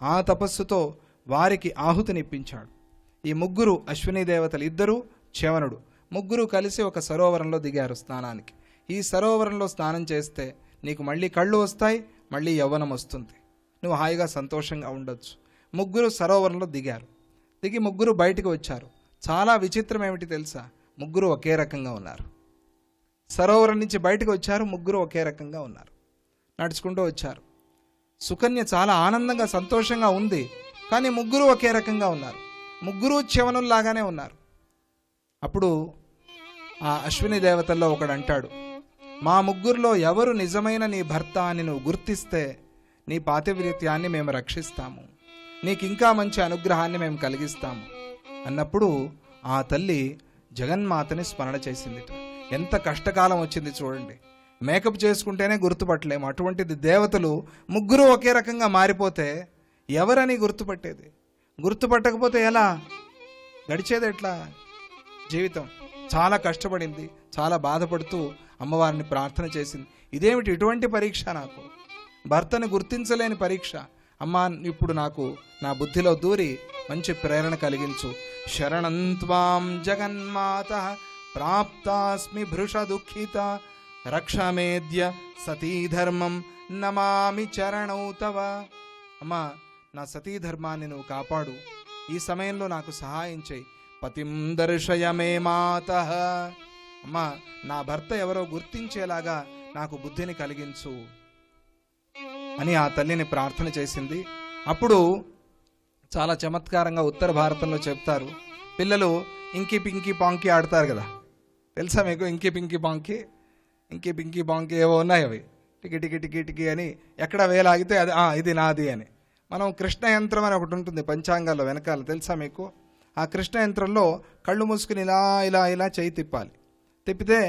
ఆ తపస్సుతో వారికి ఆహుతినిప్పించాడు. ఈ ముగ్గురు అశ్విని దేవతలు, ఇద్దరు చ్యవనుడు, ముగ్గురు కలిసి ఒక సరోవరంలో దిగారు స్నానానికి. ఈ సరోవరంలో స్నానం చేస్తే నీకు మళ్ళీ కళ్ళు వస్తాయి, మళ్ళీ యవ్వనం వస్తుంది, నువ్వు హాయిగా సంతోషంగా ఉండొచ్చు. ముగ్గురు సరోవరంలో దిగారు. దిగి ముగ్గురు బయటకు వచ్చారు. చాలా విచిత్రం ఏమిటి తెలుసా? ముగ్గురు ఒకే రకంగా ఉన్నారు. సరోవరం నుంచి బయటకు వచ్చారు, ముగ్గురు ఒకే రకంగా ఉన్నారు. నడుచుకుంటూ వచ్చారు. సుకన్య చాలా ఆనందంగా సంతోషంగా ఉంది, కానీ ముగ్గురు ఒకే రకంగా ఉన్నారు. ముగ్గురు చ్యవనుల్లాగానే ఉన్నారు. అప్పుడు ఆ అశ్విని దేవతల్లో ఒకడు అంటాడు, మా ముగ్గురులో ఎవరు నిజమైన నీ భర్త అని నువ్వు గుర్తిస్తే నీ పాతివ్రత్యాన్ని మేము రక్షిస్తాము, నీకు ఇంకా మంచి అనుగ్రహాన్ని మేము కలిగిస్తాము అన్నప్పుడు ఆ తల్లి జగన్మాతని స్మరణ చేసింది. ఎంత కష్టకాలం వచ్చింది చూడండి. మేకప్ చేసుకుంటేనే గుర్తుపట్టలేము, అటువంటిది దేవతలు ముగ్గురు ఒకే రకంగా మారిపోతే ఎవరని గుర్తుపట్టేది? గుర్తుపట్టకపోతే ఎలా గడిచేది? ఎట్లా జీవితం? చాలా కష్టపడింది, చాలా బాధపడుతూ అమ్మవారిని ప్రార్థన చేసింది. ఇదేమిటి ఇటువంటి పరీక్ష, నాకు భర్తను గుర్తించలేని పరీక్ష. అమ్మా, ఇప్పుడు నాకు నా బుద్ధిలో దూరి మంచి ప్రేరణ కలిగించు. శరణం త్వాం జగన్మాత ప్రాప్తాస్మి భృష దుఃఖిత రక్షమేద్య సతీధర్మం నమామి చరణౌ తవ. అమ్మా, నా సతీధర్మాన్ని నువ్వు కాపాడు, ఈ సమయంలో నాకు సహాయం చేయి. పతిం దర్శయమే మాతః. అమ్మా, నా భర్త ఎవరో గుర్తించేలాగా నాకు బుద్ధిని కలిగించు అని ఆ తల్లిని ప్రార్థన చేసింది. అప్పుడు చాలా చమత్కారంగా ఉత్తర భారతంలో చెప్తారు, పిల్లలు ఇంకి పింకి పాంకి ఆడతారు కదా, తెలుసా మీకు? ఇంకి పింకి పాంకి, ఇంకి పింకి పాంకి ఏవో ఉన్నాయి, అవి టికి టికి టికి టికి అని ఎక్కడ వేలాగితే అది ఇది నాది అని. మనం కృష్ణ యంత్రం అని ఒకటి ఉంటుంది పంచాంగాల్లో వెనకాల, తెలుసా మీకు? ఆ కృష్ణ యంత్రంలో కళ్ళు మూసుకుని ఇలా ఇలా ఇలా చేయి తిప్పాలి. తిప్పితే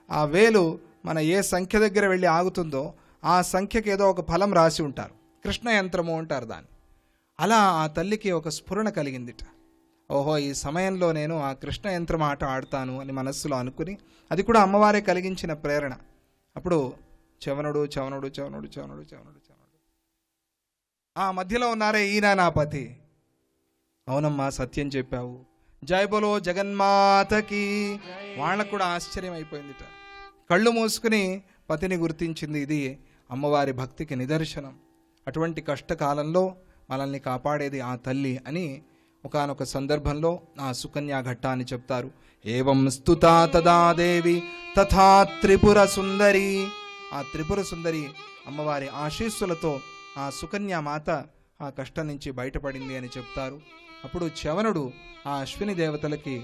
ఆ వేలు మన ఏ సంఖ్య దగ్గర వెళ్ళి ఆగుతుందో ఆ సంఖ్యకి ఏదో ఒక ఫలం రాసి ఉంటారు, కృష్ణ యంత్రము అంటారు దాన్ని. అలా ఆ తల్లికి ఒక స్ఫురణ కలిగిందిట. ఓహో, ఈ సమయంలో నేను ఆ కృష్ణ యంత్రం ఆట ఆడతాను అని మనస్సులో అనుకుని, అది కూడా అమ్మవారే కలిగించిన ప్రేరణ. అప్పుడు చవనుడు చవనుడు చవనుడు చవనుడు చవనుడు చవనుడు ఆ మధ్యలో ఉన్నారే, ఈయన నా పతి. అవునమ్మా, సత్యం చెప్పావు, జై బోలో జగన్మాతకి. వాళ్ళకు కూడా ఆశ్చర్యం అయిపోయిందిట. కళ్ళు మూసుకుని పతిని గుర్తించింది. ఇది అమ్మవారి భక్తికి నిదర్శనం. అటువంటి కష్టకాలంలో మనల్ని కాపాడేది ఆ తల్లి అని ఒకానొక సందర్భంలో ఆ సుకన్యా ఘట్టాన్ని చెప్తారు. ఏవం స్తుతా తదా దేవి తథా త్రిపుర సుందరి. ఆ త్రిపుర సుందరి అమ్మవారి ఆశీస్సులతో ఆ సుకన్యా మాత ఆ కష్టం నుంచి బయటపడింది అని చెప్తారు. అప్పుడు చవనుడు ఆ అశ్విని దేవతలకి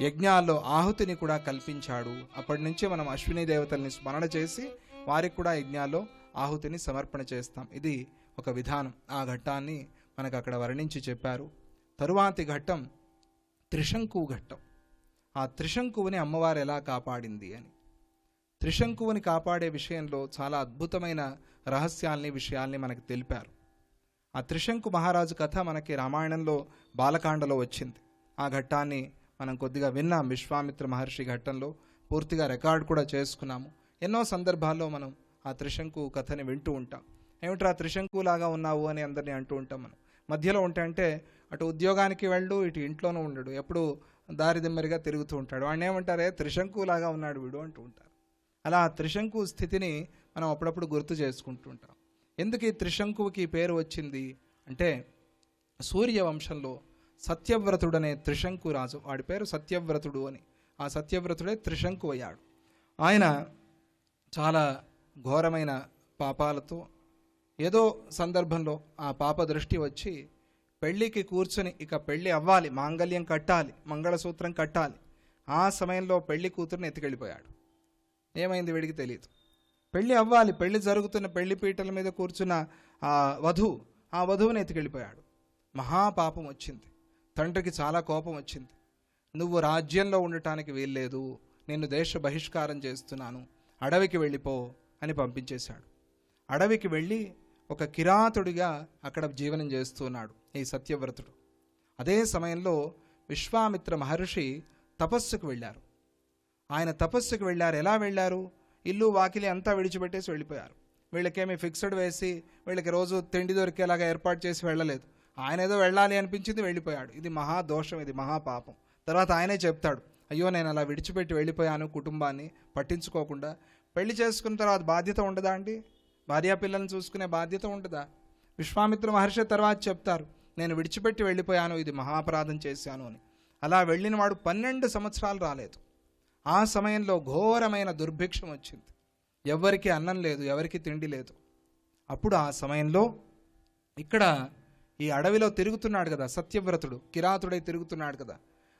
యజ్ఞాల్లో ఆహుతిని కూడా కల్పించాడు. అప్పటి నుంచే మనం అశ్విని దేవతల్ని స్మరణ చేసి వారికి కూడా యజ్ఞాల్లో ఆహుతిని సమర్పణ చేస్తాం. ఇది ఒక విధానం. ఆ ఘట్టాన్ని మనకు అక్కడ వర్ణించి చెప్పారు. తరువాతి ఘట్టం త్రిశంకు ఘట్టం. ఆ త్రిశంకువుని అమ్మవారు ఎలా కాపాడింది అని. త్రిశంకువుని కాపాడే విషయంలో చాలా అద్భుతమైన రహస్యాల్ని, విషయాల్ని మనకు తెలిపారు. ఆ త్రిశంకు మహారాజు కథ మనకి రామాయణంలో బాలకాండలో వచ్చింది. ఆ ఘట్టాన్ని మనం కొద్దిగా విన్నాం. విశ్వామిత్ర మహర్షి ఘట్టంలో పూర్తిగా రికార్డ్ కూడా చేసుకున్నాము. ఎన్నో సందర్భాల్లో మనం ఆ త్రిశంకు కథని వింటూ ఉంటాం. ఏమిట్రా త్రిశంకులాగా ఉన్నావు అని అందరినీ అంటూ ఉంటాం. మనం మధ్యలో ఉంటే అటు ఉద్యోగానికి వెళ్ళు, ఇటు ఇంట్లోనూ ఉండడు, ఎప్పుడు దారిదిమ్మరిగా తిరుగుతూ ఉంటాడు. వాడిని ఏమంటారే, త్రిశంకులాగా ఉన్నాడు వీడు అంటూ ఉంటారు. అలా త్రిశంకు స్థితిని మనం అప్పుడప్పుడు గుర్తు చేసుకుంటూ ఉంటాం. ఎందుకు ఈ త్రిశంకువుకి పేరు వచ్చింది అంటే, సూర్యవంశంలో సత్యవ్రతుడనే త్రిశంకు రాజు, వాడి పేరు సత్యవ్రతుడు అని. ఆ సత్యవ్రతుడే త్రిశంకు అయ్యాడు. ఆయన చాలా ఘోరమైన పాపాలతో ఏదో సందర్భంలో ఆ పాప దృష్టి వచ్చి పెళ్ళికి కూర్చొని ఇక పెళ్ళి అవ్వాలి, మాంగళ్యం కట్టాలి, మంగళసూత్రం కట్టాలి. ఆ సమయంలో పెళ్లి కూతురుని ఎత్తుకెళ్ళిపోయాడు. ఏమైంది వీడికి తెలియదు. పెళ్ళి అవ్వాలి, పెళ్లి జరుగుతున్న పెళ్లి పీటల మీద కూర్చున్న ఆ వధువుని ఎత్తుకెళ్ళిపోయాడు. మహాపాపం వచ్చింది. తండ్రికి చాలా కోపం వచ్చింది. నువ్వు రాజ్యంలో ఉండటానికి వీల్లేదు, నేను దేశ బహిష్కారం చేస్తున్నాను, అడవికి వెళ్ళిపో అని పంపించేశాడు. అడవికి వెళ్ళి ఒక కిరాతుడిగా అక్కడ జీవనం చేస్తున్నాడు ఈ సత్యవ్రతుడు. అదే సమయంలో విశ్వామిత్ర మహర్షి తపస్సుకు వెళ్ళారు. ఆయన తపస్సుకు వెళ్ళారు. ఎలా వెళ్ళారు? ఇల్లు వాకిలి అంతా విడిచిపెట్టేసి వెళ్ళిపోయారు. వీళ్ళకేమి ఫిక్స్డ్ వేసి వీళ్ళకి రోజు తిండి దొరికేలాగా ఏర్పాటు చేసి వెళ్ళలేదు. ఆయన ఏదో వెళ్ళాలి అనిపించింది, వెళ్ళిపోయాడు. ఇది మహాదోషం, ఇది మహాపాపం. తర్వాత ఆయనే చెప్తాడు, అయ్యో నేను అలా విడిచిపెట్టి వెళ్ళిపోయాను కుటుంబాన్ని పట్టించుకోకుండా. పెళ్లి చేసుకున్న తర్వాత బాధ్యత ఉండదా అండి? భార్యా పిల్లల్ని చూసుకునే బాధ్యత ఉండదా? విశ్వామిత్ర మహర్షి తర్వాత చెప్తారు, నేను విడిచిపెట్టి వెళ్ళిపోయాను, ఇది మహాపరాధం చేశాను అని. అలా వెళ్ళిన వాడు 12 సంవత్సరాలు రాలేదు. ఆ సమయంలో ఘోరమైన దుర్భిక్షం వచ్చింది. ఎవరికి అన్నం లేదు, ఎవరికి తిండి లేదు. అప్పుడు ఆ సమయంలో ఇక్కడ ఈ అడవిలో తిరుగుతున్నాడు కదా సత్యవ్రతుడు, కిరాతుడై తిరుగుతున్నాడు కదా,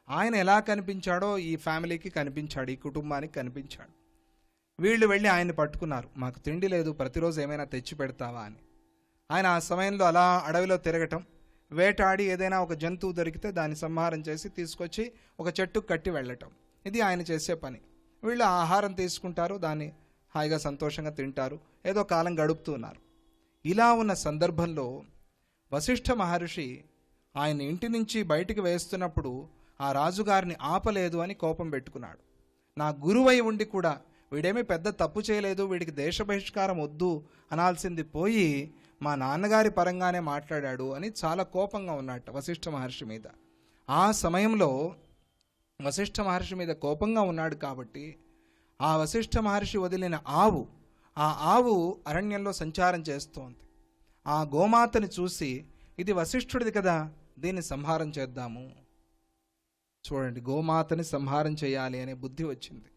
ఆయన ఎలా కనిపించాడో ఈ ఫ్యామిలీకి కనిపించాడు, ఈ కుటుంబానికి కనిపించాడు. వీళ్ళు వెళ్ళి ఆయన్ని పట్టుకున్నారు, మాకు తిండి లేదు, ప్రతిరోజు ఏమైనా తెచ్చి పెడతావా అని. ఆయన ఆ సమయంలో అలా అడవిలో తిరగటం, వేటాడి ఏదైనా ఒక జంతువు దొరికితే దాన్ని సంహారం చేసి తీసుకొచ్చి ఒక చెట్టుకు కట్టి వెళ్ళటం, ఇది ఆయన చేసే పని. వీళ్ళు ఆహారం తీసుకుంటారు, దాన్ని హాయిగా సంతోషంగా తింటారు, ఏదో కాలం గడుపుతూ ఉన్నారు. ఇలా ఉన్న సందర్భంలో వశిష్ఠ మహర్షి ఆయన ఇంటి నుంచి బయటికి వేస్తున్నప్పుడు ఆ రాజుగారిని ఆపలేదు అని కోపం పెట్టుకున్నాడు. నా గురువై ఉండి కూడా వీడేమీ పెద్ద తప్పు చేయలేదు, వీడికి దేశ బహిష్కారం వద్దు అనాల్సింది పోయి మా నాన్నగారి పరంగానే మాట్లాడాడు అని చాలా కోపంగా ఉన్నట్ట వశిష్ఠ మహర్షి మీద. ఆ సమయంలో వశిష్ఠ మహర్షి మీద కోపంగా ఉన్నాడు కాబట్టి ఆ వశిష్ఠ మహర్షి వదిలిన ఆవు, ఆ ఆవు అరణ్యంలో సంచారం చేస్తోంది. ఆ గోమాతని చూసి ఇది వశిష్ఠుడిది కదా, దీన్ని సంహారం చేద్దాము. చూడండి, గోమాతని సంహారం చేయాలి అనే బుద్ధి వచ్చింది.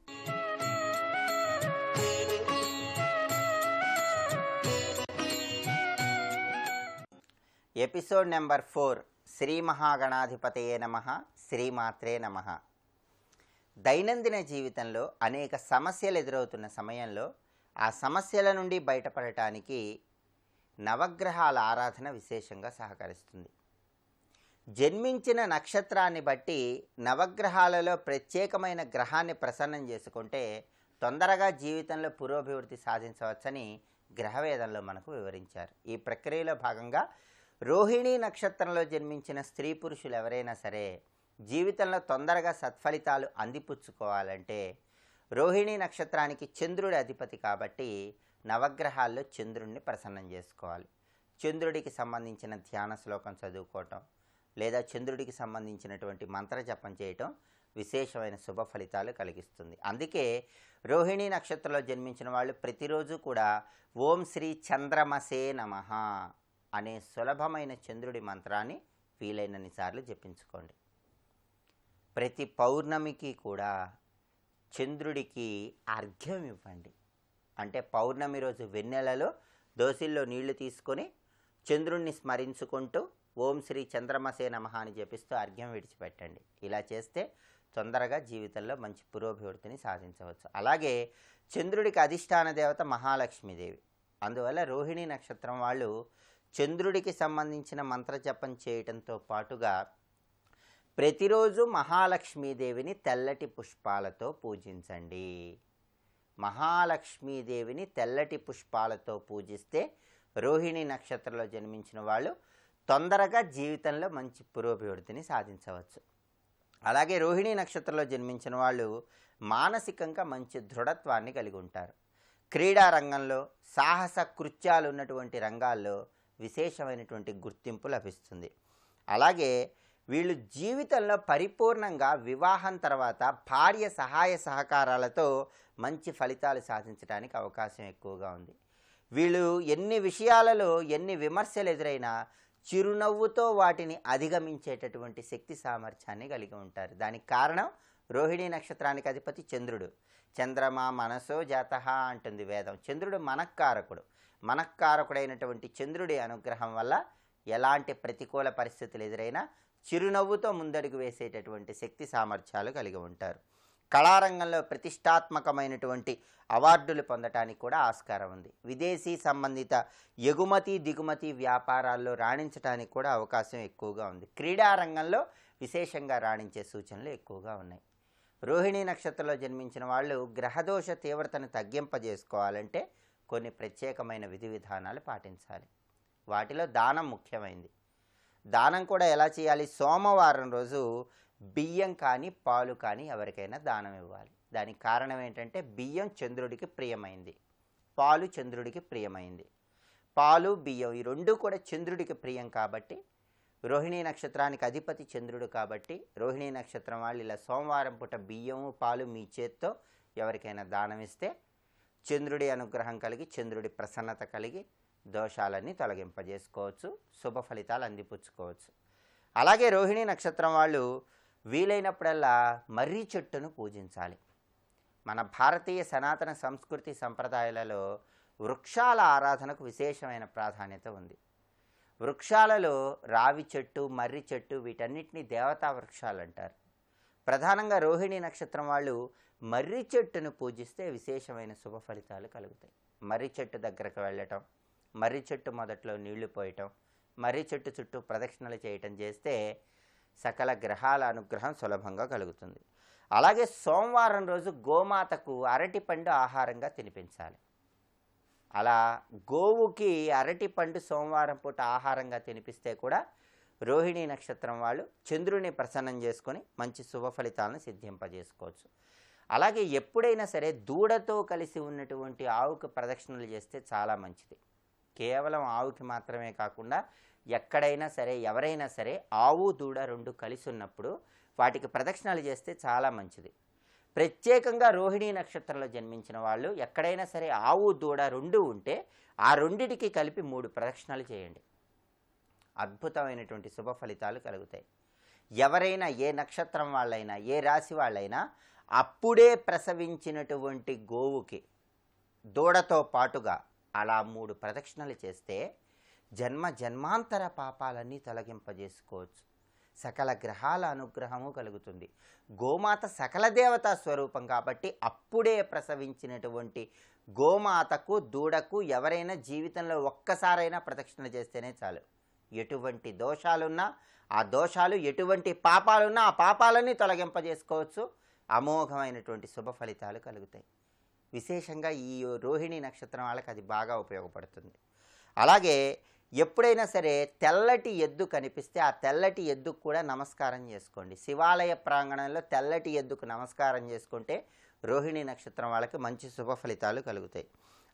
Episode number 4. శ్రీ మహాగణాధిపతయే నమః. శ్రీమాత్రే నమః. దైనందిన జీవితంలో అనేక సమస్యలు ఎదురవుతున్న సమయంలో ఆ సమస్యల నుండి బయటపడటానికి నవగ్రహాల ఆరాధన విశేషంగా సహకరిస్తుంది. జన్మించిన నక్షత్రాన్ని బట్టి నవగ్రహాలలో ప్రత్యేకమైన గ్రహాన్ని ప్రసన్నం చేసుకుంటే తొందరగా జీవితంలో పురోభివృద్ధి సాధించవచ్చని గ్రహవేదంలో మనకు వివరించారు. ఈ ప్రక్రియలో భాగంగా రోహిణీ నక్షత్రంలో జన్మించిన స్త్రీ పురుషులు ఎవరైనా సరే జీవితంలో తొందరగా సత్ఫలితాలు అందిపుచ్చుకోవాలంటే రోహిణీ నక్షత్రానికి చంద్రుడి అధిపతి కాబట్టి నవగ్రహాల్లో చంద్రుడిని ప్రసన్నం చేసుకోవాలి. చంద్రుడికి సంబంధించిన ధ్యాన శ్లోకం చదువుకోవటం లేదా చంద్రుడికి సంబంధించినటువంటి మంత్రజపం చేయటం విశేషమైన శుభ ఫలితాలు కలిగిస్తుంది. అందుకే రోహిణీ నక్షత్రంలో జన్మించిన వాళ్ళు ప్రతిరోజు కూడా ఓం శ్రీ చంద్రమసే నమః అనే సులభమైన చంద్రుడి మంత్రాన్ని వీలైనన్ని సార్లు జపించుకోండి. ప్రతి పౌర్ణమికి కూడా చంద్రుడికి అర్ఘ్యం ఇవ్వండి. అంటే పౌర్ణమి రోజు వెన్నెలలో దోసిల్లో నీళ్లు తీసుకొని చంద్రుణ్ణి స్మరించుకుంటూ ఓం శ్రీ చంద్రమసే నమః అని జపిస్తూ అర్ఘ్యం విడిచిపెట్టండి. ఇలా చేస్తే తొందరగా జీవితంలో మంచి పురోభివృద్ధిని సాధించవచ్చు. అలాగే చంద్రుడికి అధిష్టాన దేవత మహాలక్ష్మీదేవి. అందువల్ల రోహిణీ నక్షత్రం వాళ్ళు చంద్రుడికి సంబంధించిన మంత్రజపం చేయటంతో పాటుగా ప్రతిరోజు మహాలక్ష్మీదేవిని తెల్లటి పుష్పాలతో పూజించండి. మహాలక్ష్మీదేవిని తెల్లటి పుష్పాలతో పూజిస్తే రోహిణీ నక్షత్రంలో జన్మించిన వాళ్ళు తొందరగా జీవితంలో మంచి పురోభివృద్ధిని సాధించవచ్చు. అలాగే రోహిణీ నక్షత్రంలో జన్మించిన వాళ్ళు మానసికంగా మంచి దృఢత్వాన్ని కలిగి ఉంటారు. క్రీడా రంగంలో సాహస కృత్యాలు ఉన్నటువంటి రంగాల్లో విశేషమైనటువంటి గుర్తింపు లభిస్తుంది. అలాగే వీళ్ళు జీవితంలో పరిపూర్ణంగా వివాహం తర్వాత భార్య సహాయ సహకారాలతో మంచి ఫలితాలు సాధించడానికి అవకాశం ఎక్కువగా ఉంది. వీళ్ళు ఎన్ని విషయాలలో ఎన్ని విమర్శలు ఎదురైనా చిరునవ్వుతో వాటిని అధిగమించేటటువంటి శక్తి సామర్థ్యాన్ని కలిగి ఉంటారు. దానికి కారణం రోహిణీ నక్షత్రానికి అధిపతి చంద్రుడు. చంద్రమా మనసో జాతః అంటుంది వేదం. చంద్రుడు మనఃకారకుడు. మనఃకారకుడైనటువంటి చంద్రుడి అనుగ్రహం వల్ల ఎలాంటి ప్రతికూల పరిస్థితులు ఎదురైనా చిరునవ్వుతో ముందడుగు వేసేటటువంటి శక్తి సామర్థ్యాలు కలిగి ఉంటారు. కళారంగంలో ప్రతిష్టాత్మకమైనటువంటి అవార్డులు పొందటానికి కూడా ఆస్కారం ఉంది. విదేశీ సంబంధిత ఎగుమతి దిగుమతి వ్యాపారాల్లో రాణించడానికి కూడా అవకాశం ఎక్కువగా ఉంది. క్రీడారంగంలో విశేషంగా రాణించే సూచనలు ఎక్కువగా ఉన్నాయి. రోహిణీ నక్షత్రంలో జన్మించిన వాళ్ళు గ్రహదోష తీవ్రతను తగ్గింపజేసుకోవాలంటే కొన్ని ప్రత్యేకమైన విధి విధానాలు పాటించాలి. వాటిలో దానం ముఖ్యమైనది. దానం కూడా ఎలా చేయాలి? సోమవారం రోజు బియ్యం కానీ పాలు కానీ ఎవరికైనా దానం ఇవ్వాలి. దానికి కారణం ఏంటంటే బియ్యం చంద్రుడికి ప్రియమైంది. పాలు చంద్రుడికి ప్రియమైంది. పాలు బియ్యం ఈ రెండు కూడా చంద్రుడికి ప్రియం కాబట్టి, రోహిణీ నక్షత్రానికి అధిపతి చంద్రుడు కాబట్టి, రోహిణీ నక్షత్రం వాళ్ళు ఇలా సోమవారం పూట బియ్యము పాలు మీ చేత్తో ఎవరికైనా దానం ఇస్తే చంద్రుడి అనుగ్రహం కలిగి, చంద్రుడి ప్రసన్నత కలిగి దోషాలన్నీ తొలగింపజేసుకోవచ్చు, శుభ ఫలితాలు అందిపుచ్చుకోవచ్చు. అలాగే రోహిణీ నక్షత్రం వాళ్ళు వీలైనప్పుడల్లా మర్రి చెట్టును పూజించాలి. మన భారతీయ సనాతన సంస్కృతి సంప్రదాయాలలో వృక్షాల ఆరాధనకు విశేషమైన ప్రాధాన్యత ఉంది. వృక్షాలలో రావి చెట్టు, మర్రి చెట్టు వీటన్నిటినీ దేవతా వృక్షాలు అంటారు. ప్రధానంగా రోహిణీ నక్షత్రం వాళ్ళు మర్రి చెట్టును పూజిస్తే విశేషమైన శుభ ఫలితాలు కలుగుతాయి. మర్రి చెట్టు దగ్గరకు వెళ్ళటం, మర్రి చెట్టు మొదట్లో నీళ్లు పోయటం, మర్రి చెట్టు చుట్టూ ప్రదక్షిణలు చేయటం చేస్తే సకల గ్రహాల అనుగ్రహం సులభంగా కలుగుతుంది. అలాగే సోమవారం రోజు గోమాతకు అరటిపండు ఆహారంగా తినిపించాలి. అలా గోవుకి అరటిపండు సోమవారం పూట ఆహారంగా తినిపిస్తే కూడా రోహిణీ నక్షత్రం వాళ్ళు చంద్రుని ప్రసన్నం చేసుకొని మంచి శుభ ఫలితాలను సిద్ధింపజేసుకోవచ్చు. అలాగే ఎప్పుడైనా సరే దూడతో కలిసి ఉన్నటువంటి ఆవుకు ప్రదక్షిణలు చేస్తే చాలా మంచిది. కేవలం ఆవుకి మాత్రమే కాకుండా ఎక్కడైనా సరే ఎవరైనా సరే ఆవు దూడ రెండు కలిసి ఉన్నప్పుడు వాటికి ప్రదక్షిణలు చేస్తే చాలా మంచిది. ప్రత్యేకంగా రోహిణీ నక్షత్రంలో జన్మించిన వాళ్ళు ఎక్కడైనా సరే ఆవు దూడ రెండు ఉంటే ఆ రెండిటికి కలిపి 3 ప్రదక్షిణలు చేయండి. అద్భుతమైనటువంటి శుభ ఫలితాలు కలుగుతాయి. ఎవరైనా ఏ నక్షత్రం వాళ్ళైనా ఏ రాశి వాళ్ళైనా అప్పుడే ప్రసవించినటువంటి గోవుకి దూడతో పాటుగా అలా 3 ప్రదక్షిణలు చేస్తే జన్మ జన్మాంతర పాపాలన్నీ తొలగింపజేసుకోవచ్చు. సకల గ్రహాల అనుగ్రహము కలుగుతుంది. గోమాత సకల దేవతా స్వరూపం కాబట్టి అప్పుడే ప్రసవించినటువంటి గోమాతకు దూడకు ఎవరైనా జీవితంలో ఒక్కసారైనా ప్రదక్షిణ చేస్తేనే చాలు. ఎటువంటి దోషాలున్నా ఆ దోషాలు, ఎటువంటి పాపాలున్నా ఆ పాపాలన్నీ తొలగింపజేసుకోవచ్చు. అమోఘమైనటువంటి శుభ ఫలితాలు కలుగుతాయి. విశేషంగా ఈ రోహిణీ నక్షత్రం వాళ్ళకి అది బాగా ఉపయోగపడుతుంది. అలాగే ఎప్పుడైనా సరే తెల్లటి ఎద్దు కనిపిస్తే ఆ తెల్లటి ఎద్దుకు కూడా నమస్కారం చేసుకోండి. శివాలయ ప్రాంగణంలో తెల్లటి ఎద్దుకు నమస్కారం చేసుకుంటే రోహిణీ నక్షత్రం వాళ్ళకి మంచి శుభ ఫలితాలు కలుగుతాయి.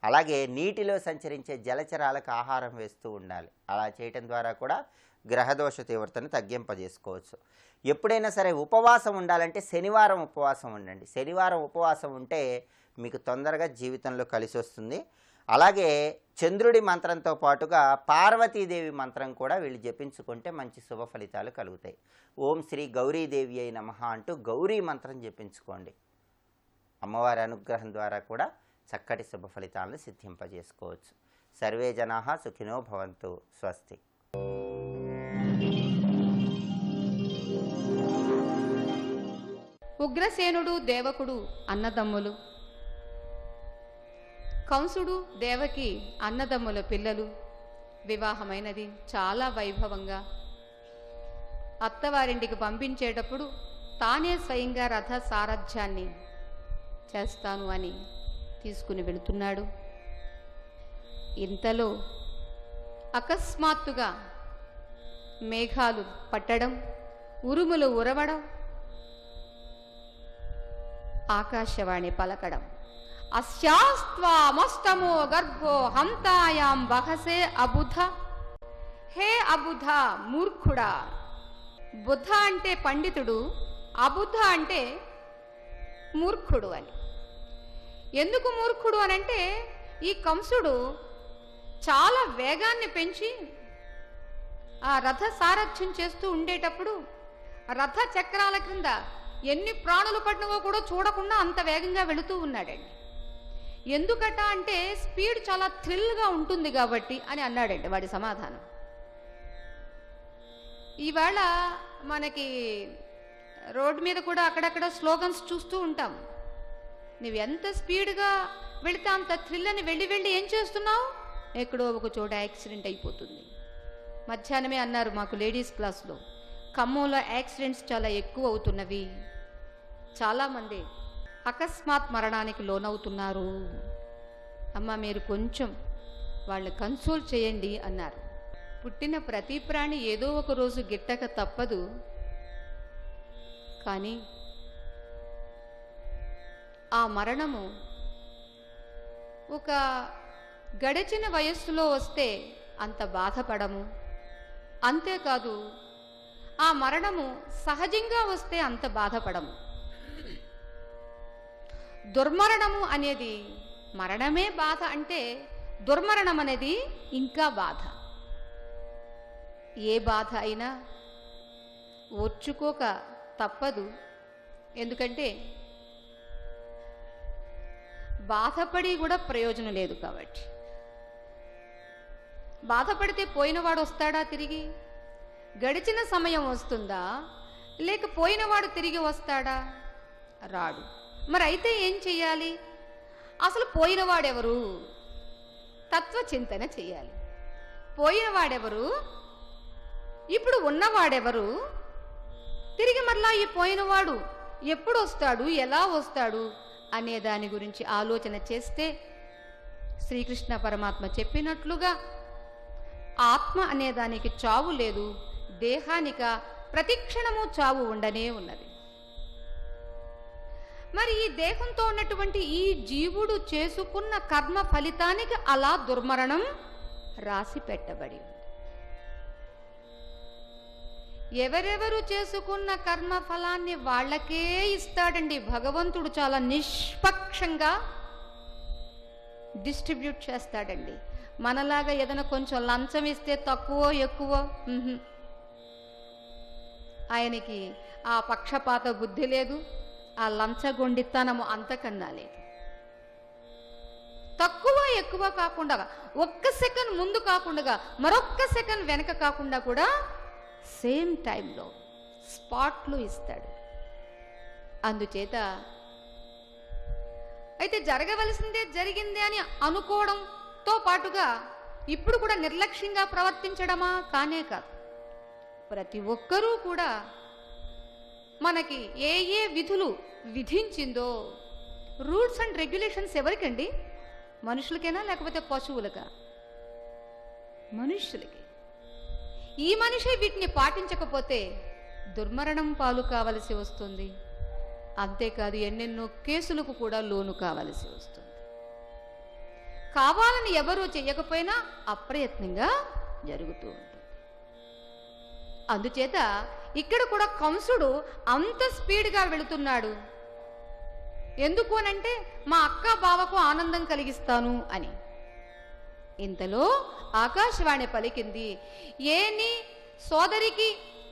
అలాగే నీటిలో సంచరించే జలచరాలకు ఆహారం వేస్తూ ఉండాలి. అలా చేయటం ద్వారా కూడా గ్రహదోష తీవ్రతను తగ్గింపజేసుకోవచ్చు. ఎప్పుడైనా సరే ఉపవాసం ఉండాలంటే శనివారం ఉపవాసం ఉండండి. శనివారం ఉపవాసం ఉంటే మీకు తొందరగా జీవితంలో కలిసి వస్తుంది. అలాగే చంద్రుడి మంత్రంతో పాటుగా పార్వతీదేవి మంత్రం కూడా వీళ్ళు జపించుకుంటే మంచి శుభ ఫలితాలు కలుగుతాయి. ఓం శ్రీ గౌరీదేవి అయి నమః అంటూ గౌరీ మంత్రం జపించుకోండి. అమ్మవారి అనుగ్రహం ద్వారా కూడా చక్కటి శుభ ఫలితాలను సిద్ధింపజేసుకోవచ్చు. సర్వే జనాః సుఖినో భవంతు. స్వస్తి. ఉగ్రసేనుడు దేవకుడు అన్నదమ్ములు. కంసుడు దేవకి అన్నదమ్ముల పిల్లలు. వివాహమైనది చాలా వైభవంగా. అత్తవారింటికి పంపించేటప్పుడు తానే స్వయంగా రథ సారథ్యాన్ని చేస్తాను అని తీసుకుని వెళుతున్నాడు. ఇంతలో అకస్మాత్తుగా మేఘాలు పట్టడం, ఉరుములు ఉరవడం, ఆకాశవాణి పలకడం. అస్యాస్త్వామష్టమో గర్భో హంతాయాం వహసే అబుధ. హే అబుధ మూర్ఖుడా. బుధ అంటే పండితుడు, అబుధ అంటే మూర్ఖుడు అని. ఎందుకు మూర్ఖుడు అనంటే ఈ కంసుడు చాలా వేగాన్ని పెంచి ఆ రథ సారథ్యం చేస్తూ ఉండేటప్పుడు రథ చక్రాల క్రింద ఎన్ని ప్రాణులు పడినవో కూడా చూడకుండా అంత వేగంగా వెళుతూ ఉన్నాడండి. ఎందుకట అంటే స్పీడ్ చాలా థ్రిల్గా ఉంటుంది కాబట్టి అని అన్నాడండి వాడి సమాధానం. ఈవేళ మనకి రోడ్డు మీద కూడా అక్కడక్కడ స్లోగన్స్ చూస్తూ ఉంటాం. నువ్వు ఎంత స్పీడ్గా వెళితే అంత థ్రిల్ అని వెళ్ళి వెళ్ళి ఏం చేస్తున్నావు, ఎక్కడో ఒక చోట యాక్సిడెంట్ అయిపోతుంది. మధ్యాహ్నమే అన్నారు మాకు లేడీస్ క్లాస్లో, ఖమ్మంలో యాక్సిడెంట్స్ చాలా ఎక్కువ అవుతున్నవి, చాలామంది అకస్మాత్ మరణానికి లోనవుతున్నారు. అమ్మ మీరు కొంచెం వాళ్ళని కన్సోల్ చేయండి అన్నారు. పుట్టిన ప్రతి ప్రాణి ఏదో ఒక రోజు గిట్టక తప్పదు. కానీ ఆ మరణము ఒక గడిచిన వయస్సులో వస్తే అంత బాధపడము. అంతేకాదు ఆ మరణము సహజంగా వస్తే అంత బాధపడము. దుర్మరణము అనేది, మరణమే బాధ అంటే దుర్మరణం అనేది ఇంకా బాధ. ఏ బాధ అయినా ఓర్చుకోక తప్పదు. ఎందుకంటే బాధపడి కూడా ప్రయోజనం లేదు కాబట్టి. బాధపడితే పోయినవాడు వస్తాడా తిరిగి? గడిచిన సమయం వస్తుందా, లేక పోయినవాడు తిరిగి వస్తాడా? రాడు. మరి అయితే ఏం చెయ్యాలి? అసలు పోయినవాడెవరు? తత్వచింతన చెయ్యాలి. పోయినవాడెవరు, ఇప్పుడు ఉన్నవాడెవరు, తిరిగి మరలా ఈ పోయినవాడు ఎప్పుడు వస్తాడు, ఎలా వస్తాడు అనే దాని గురించి ఆలోచన చేస్తే శ్రీకృష్ణ పరమాత్మ చెప్పినట్లుగా ఆత్మ అనే దానికి చావు లేదు, దేహానిక ప్రతిక్షణము చావు ఉండనే ఉన్నది. మరి ఈ దేహంతో ఉన్నటువంటి ఈ జీవుడు చేసుకున్న కర్మ ఫలితానికి అలా దుర్మరణం రాసి పెట్టబడి ఉంది. ఎవరెవరు చేసుకున్న కర్మ ఫలాన్ని వాళ్ళకే ఇస్తాడండి భగవంతుడు. చాలా నిష్పక్షంగా డిస్ట్రిబ్యూట్ చేస్తాడండి. మనలాగా ఏదైనా కొంచెం లంచం ఇస్తే తక్కువ ఎక్కువ, ఆయనకి ఆ పక్షపాత బుద్ధి లేదు, ఆ లంచగొండితనము అంతకన్నా లేదు. తక్కువ ఎక్కువ కాకుండా, ఒక్క సెకండ్ ముందు కాకుండా మరొక్క సెకండ్ వెనక కాకుండా కూడా సేమ్ టైంలో స్పాట్లు ఇస్తాడు. అందుచేత అయితే జరగవలసిందే జరిగిందే అని అనుకోవడంతో పాటుగా ఇప్పుడు కూడా నిర్లక్ష్యంగా ప్రవర్తించడమా? కానే కాదు. ప్రతి ఒక్కరూ కూడా మనకి ఏ ఏ విధులు విధించిందో, రూల్స్ అండ్ రెగ్యులేషన్స్ ఎవరికండి? మనుషులకేనా లేకపోతే పశువులకా? మనుష్యులకి. ఈ మనిషి వీటిని పాటించకపోతే దుర్మరణం పాలు కావలసి వస్తుంది. అంతేకాదు ఎన్నెన్నో కేసులకు కూడా లోను కావలసి వస్తుంది. కావాలని ఎవరూ చెయ్యకపోయినా అప్రయత్నంగా జరుగుతూ ఉంటుంది. అందుచేత ఇక్కడ కూడా కంసుడు అంత స్పీడ్గా వెళుతున్నాడు. ఎందుకు అనంటే మా అక్క బావకు ఆనందం కలిగిస్తాను అని. ఇంతలో ఆకాశవాణి పలికింది, ఏ నీ సోదరికి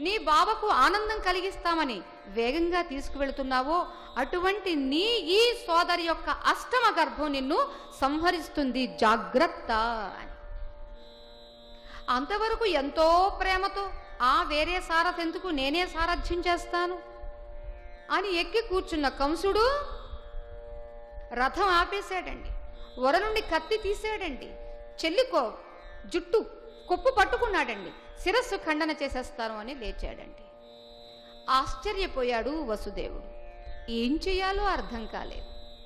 నీ బావకు ఆనందం కలిగిస్తామని వేగంగా తీసుకువెళుతున్నావో అటువంటి నీ ఈ సోదరి యొక్క అష్టమ గర్భం నిన్ను సంహరిస్తుంది, జాగ్రత్త అని. అంతవరకు ఎంతో ప్రేమతో వేరే సారథెందుకు, నేనే సారథ్యం చేస్తాను అని ఎక్కి కూర్చున్న కంసుడు రథం ఆపేశాడండి. వర నుండి కత్తి తీసాడండి. చెల్లికో జుట్టు కొప్పు పట్టుకున్నాడండి. శిరస్సు ఖండన చేసేస్తాను అని లేచాడండి. ఆశ్చర్యపోయాడు వసుదేవుడు. ఏం చెయ్యాలో అర్థం కాలేదు.